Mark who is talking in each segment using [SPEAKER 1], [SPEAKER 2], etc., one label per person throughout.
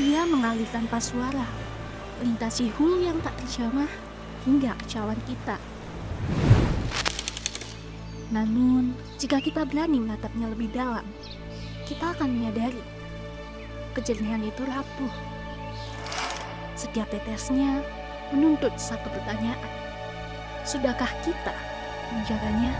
[SPEAKER 1] Ia mengalir tanpa suara, melintasi hulu yang tak terjamah hingga kecauan kita. Namun, jika kita berani menatapnya lebih dalam, kita akan menyadari kejernihan itu rapuh. Setiap tetesnya menuntut satu pertanyaan. Sudahkah kita menjaganya?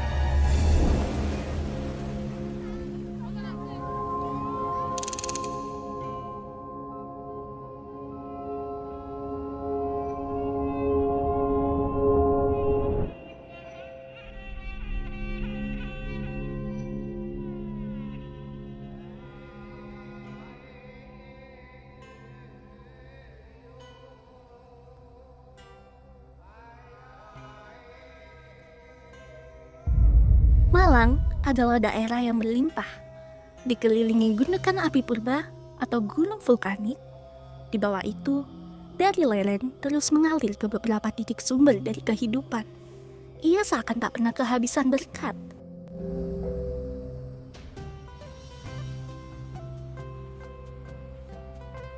[SPEAKER 1] Malang adalah daerah yang berlimpah, dikelilingi gundukan api purba atau gunung vulkanik. Di bawah itu, dari lereng terus mengalir ke beberapa titik sumber dari kehidupan. Ia seakan tak pernah kehabisan berkat.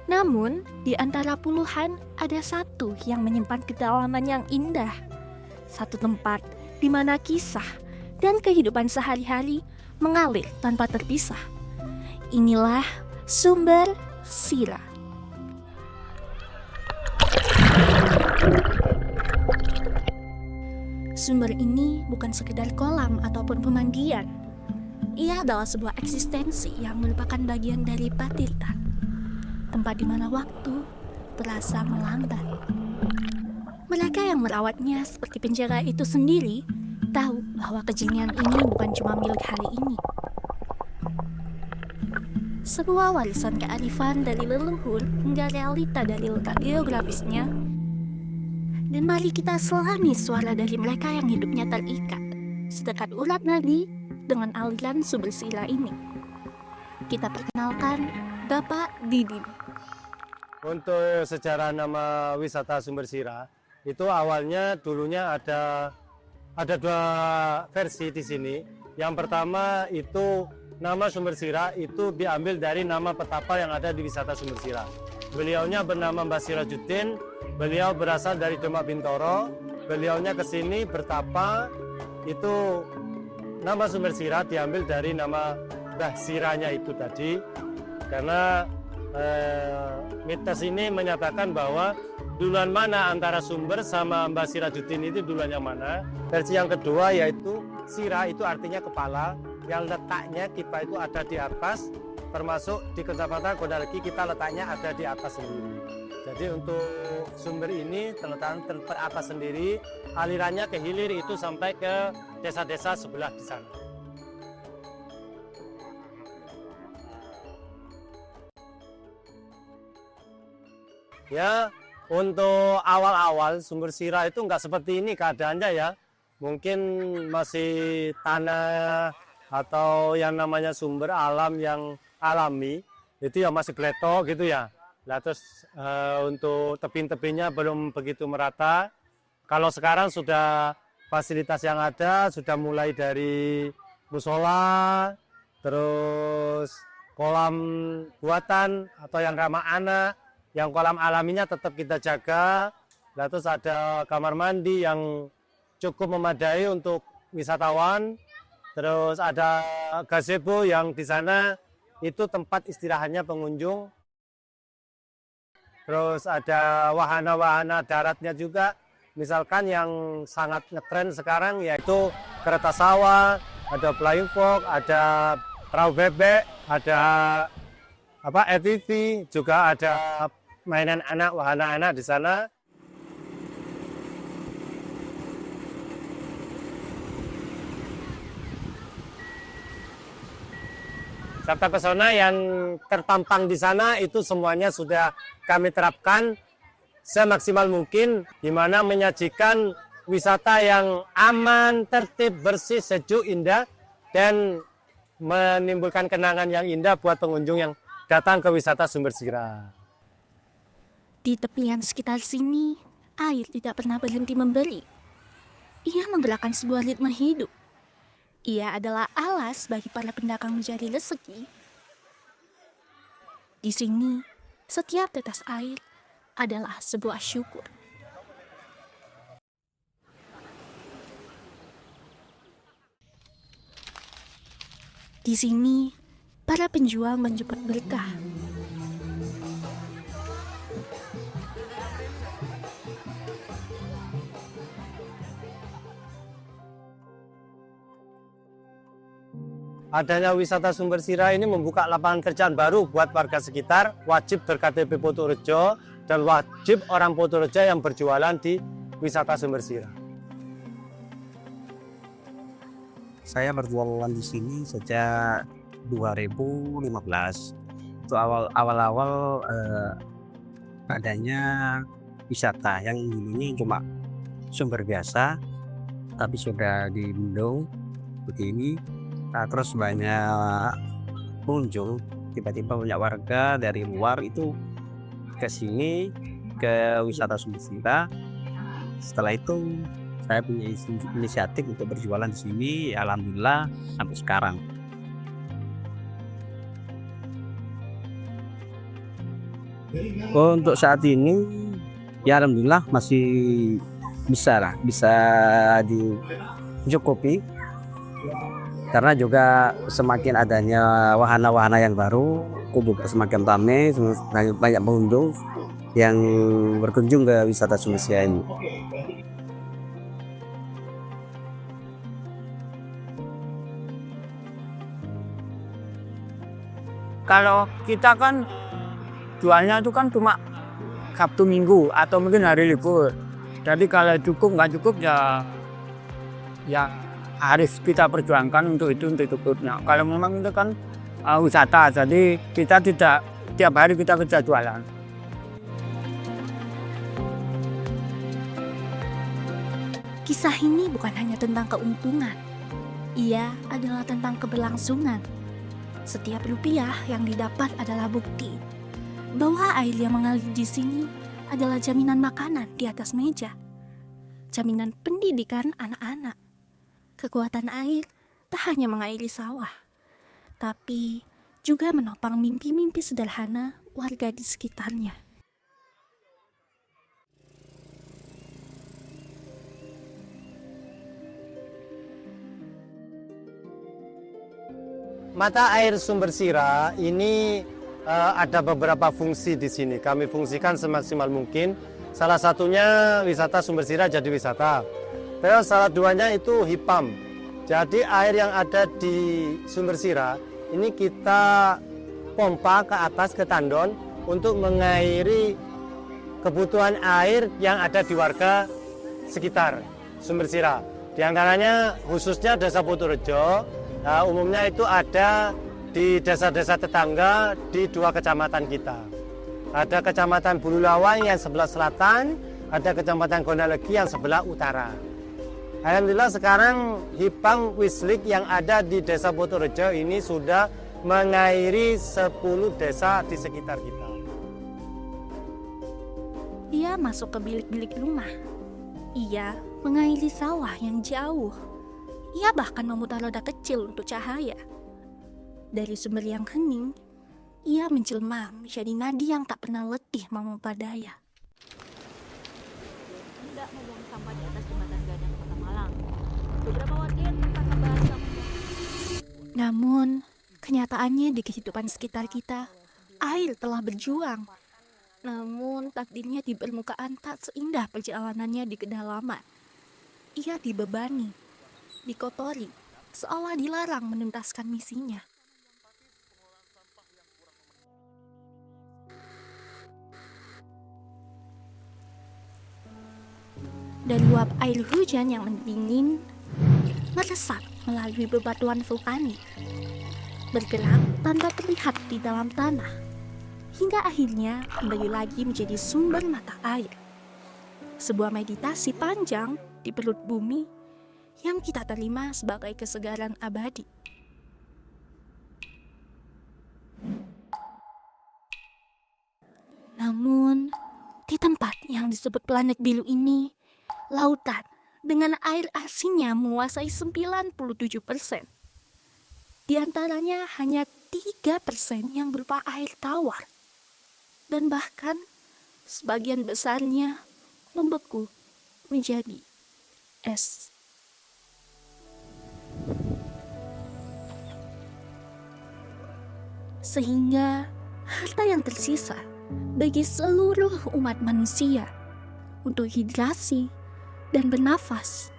[SPEAKER 1] Namun, di antara puluhan ada satu yang menyimpan kedalaman yang indah. Satu tempat di mana kisah dan kehidupan sehari-hari mengalir tanpa terpisah. Inilah Sumber Sira. Sumber ini bukan sekedar kolam ataupun pemandian. Ia adalah sebuah eksistensi yang merupakan bagian dari Patirtan, tempat di mana waktu terasa melambat. Mereka yang merawatnya seperti penjaga itu sendiri tahu bahwa kejernihan ini bukan cuma milik hari ini. Sebuah warisan kearifan dari leluhur hingga realita dari letak geografisnya. Dan mari kita selami suara dari mereka yang hidupnya terikat sedekat urat nadi dengan aliran Sumber Sira ini. Kita perkenalkan Bapak Didin.
[SPEAKER 2] Untuk sejarah nama wisata Sumber Sira, itu awalnya dulunya ada dua versi di sini. Yang pertama itu nama Sumber Sira itu diambil dari nama petapa yang ada di wisata Sumber Sira. Beliaunya bernama Mbah Sirajuddin, beliau berasal dari Demak Bintoro. Beliaunya ke sini bertapa, itu nama Sumber Sira diambil dari nama Mbah Siranya itu tadi. Karena mitos ini menyatakan bahwa duluan mana antara Sumber sama Mbah Sirajuddin itu duluan yang mana. Versi yang kedua yaitu Sira itu artinya kepala, yang letaknya kita itu ada di atas, termasuk di Kecamatan Gondalegi kita letaknya ada di atas sendiri. Jadi untuk sumber ini terletak atas sendiri, alirannya ke hilir itu sampai ke desa-desa sebelah di sana. Ya, untuk awal-awal Sumber Sira itu nggak seperti ini keadaannya ya. Mungkin masih tanah atau yang namanya sumber alam yang alami, itu ya masih gletok gitu ya. Nah, terus untuk tebing-tebingnya belum begitu merata. Kalau sekarang sudah fasilitas yang ada, sudah mulai dari musola, terus kolam buatan atau yang ramah anak. Yang kolam alaminya tetap kita jaga. Nah, terus ada kamar mandi yang cukup memadai untuk wisatawan. Terus ada gazebo yang di sana itu tempat istirahatnya pengunjung. Terus ada wahana-wahana daratnya juga. Misalkan yang sangat ngetren sekarang yaitu kereta sawah, ada flying fox, ada perahu bebek, ada ATV, juga ada mainan anak, wahana anak di sana. Sabta pesona yang tertampang di sana itu semuanya sudah kami terapkan semaksimal mungkin, di mana menyajikan wisata yang aman, tertib, bersih, sejuk, indah, dan menimbulkan kenangan yang indah buat pengunjung yang datang ke wisata Sumber Sira.
[SPEAKER 1] Di tepian sekitar sini, air tidak pernah berhenti memberi. Ia menggerakkan sebuah ritme hidup. Ia adalah alas bagi para pendatang mencari rezeki. Di sini, Setiap tetes air adalah sebuah syukur. Di sini, para penjual menjemput berkah.
[SPEAKER 2] Adanya wisata Sumber Sira ini membuka lapangan kerjaan baru buat warga sekitar, wajib ber-KTP Potorejo, dan wajib orang Potorejo yang berjualan di wisata Sumber Sira.
[SPEAKER 3] Saya berjualan di sini sejak 2015. Itu awal-awal adanya wisata yang dulunya cuma sumber biasa, tapi sudah dibendung begini. Nah, terus banyak pengunjung, tiba-tiba banyak warga dari luar itu ke sini, ke wisata Sumber Sira. Setelah itu saya punya inisiatif untuk berjualan di sini, alhamdulillah sampai sekarang. Untuk saat ini ya alhamdulillah masih bisa dicukupi, karena juga semakin adanya wahana-wahana yang baru, kubu semakin ramai, banyak pengunjung yang berkunjung ke wisata Sumber Sira ini.
[SPEAKER 4] Kalau kita kan jualnya itu kan cuma Sabtu Minggu atau mungkin hari libur. Jadi kalau cukup nggak cukup ya harus kita perjuangkan untuk cukupnya. Kalau memang itu kan wisata, jadi kita tidak tiap hari kita kerja jualan.
[SPEAKER 1] Kisah ini bukan hanya tentang keuntungan, ia adalah tentang keberlangsungan. Setiap rupiah yang didapat adalah bukti bahwa air yang mengalir di sini adalah jaminan makanan di atas meja, jaminan pendidikan anak-anak. Kekuatan air tak hanya mengairi sawah, tapi juga menopang mimpi-mimpi sederhana warga di sekitarnya.
[SPEAKER 2] Mata air Sumber Sira ini ada beberapa fungsi di sini. Kami fungsikan semaksimal mungkin. Salah satunya wisata Sumber Sira jadi wisata. Terus salah duanya itu HIPAM. Jadi air yang ada di Sumber Sira ini kita pompa ke atas ke tandon untuk mengairi kebutuhan air yang ada di warga sekitar Sumber Sira. Di antaranya khususnya Desa Potorejo, umumnya itu ada di desa-desa tetangga di 2 kecamatan kita. Ada Kecamatan Bululawan yang sebelah selatan, ada Kecamatan Gondalegi yang sebelah utara. Alhamdulillah sekarang HIPAM Wislik yang ada di Desa Potorejo ini sudah mengairi 10 desa di sekitar kita.
[SPEAKER 1] Ia masuk ke bilik-bilik rumah. Ia mengairi sawah yang jauh. Ia bahkan memutar roda kecil untuk cahaya. Dari sumber yang hening, ia menjelma menjadi nadi yang tak pernah letih memompa daya.
[SPEAKER 5] Hendak membuang sampah di atas jembatan Gadang Kota Malang. Beberapa warga yang tertangkap bahasa
[SPEAKER 1] Namun, kenyataannya di kehidupan sekitar kita, air telah berjuang. Namun, takdirnya di permukaan tak seindah perjalanannya di kedalaman. Ia dibebani, dikotori, seolah dilarang menuntaskan misinya. Dari uap air hujan yang mendingin, meresap melalui bebatuan vulkanik, bergerak tanpa terlihat di dalam tanah, hingga akhirnya kembali lagi menjadi sumber mata air. Sebuah meditasi panjang di perut bumi yang kita terima sebagai kesegaran abadi. Namun, di tempat yang disebut planet biru ini, lautan dengan air asinnya menguasai 97%. Di antaranya hanya 3% yang berupa air tawar. dan bahkan sebagian besarnya membeku menjadi es. Sehingga harta yang tersisa bagi seluruh umat manusia untuk hidrasi dan bernafas,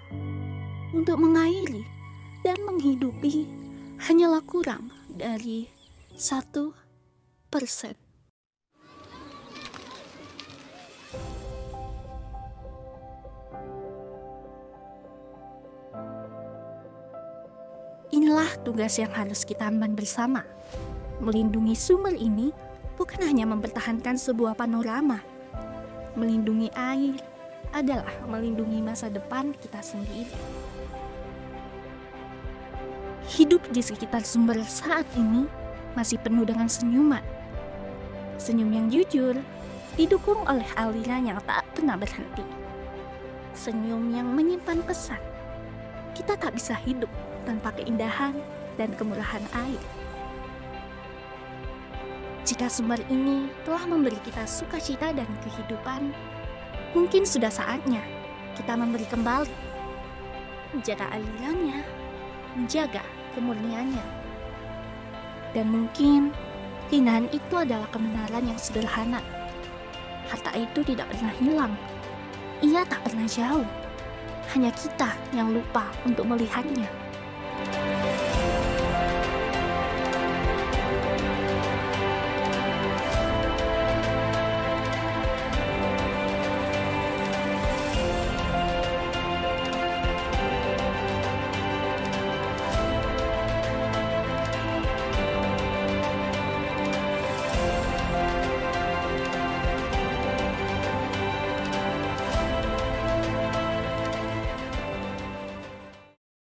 [SPEAKER 1] untuk mengairi dan menghidupi hanyalah kurang dari 1%. Inilah tugas yang harus kita emban bersama. Melindungi sumber ini bukan hanya mempertahankan sebuah panorama. Melindungi air adalah melindungi masa depan kita sendiri. Hidup di sekitar sumber saat ini masih penuh dengan senyuman. Senyum yang jujur didukung oleh aliran yang tak pernah berhenti. Senyum yang menyimpan pesan. Kita tak bisa hidup tanpa keindahan dan kemurahan air. Jika sumber ini telah memberi kita sukacita dan kehidupan, mungkin sudah saatnya kita memberi kembali, menjaga alirannya, menjaga kemurniannya. Dan mungkin keindahan itu adalah kebenaran yang sederhana. Harta itu tidak pernah hilang, ia tak pernah jauh. Hanya kita yang lupa untuk melihatnya.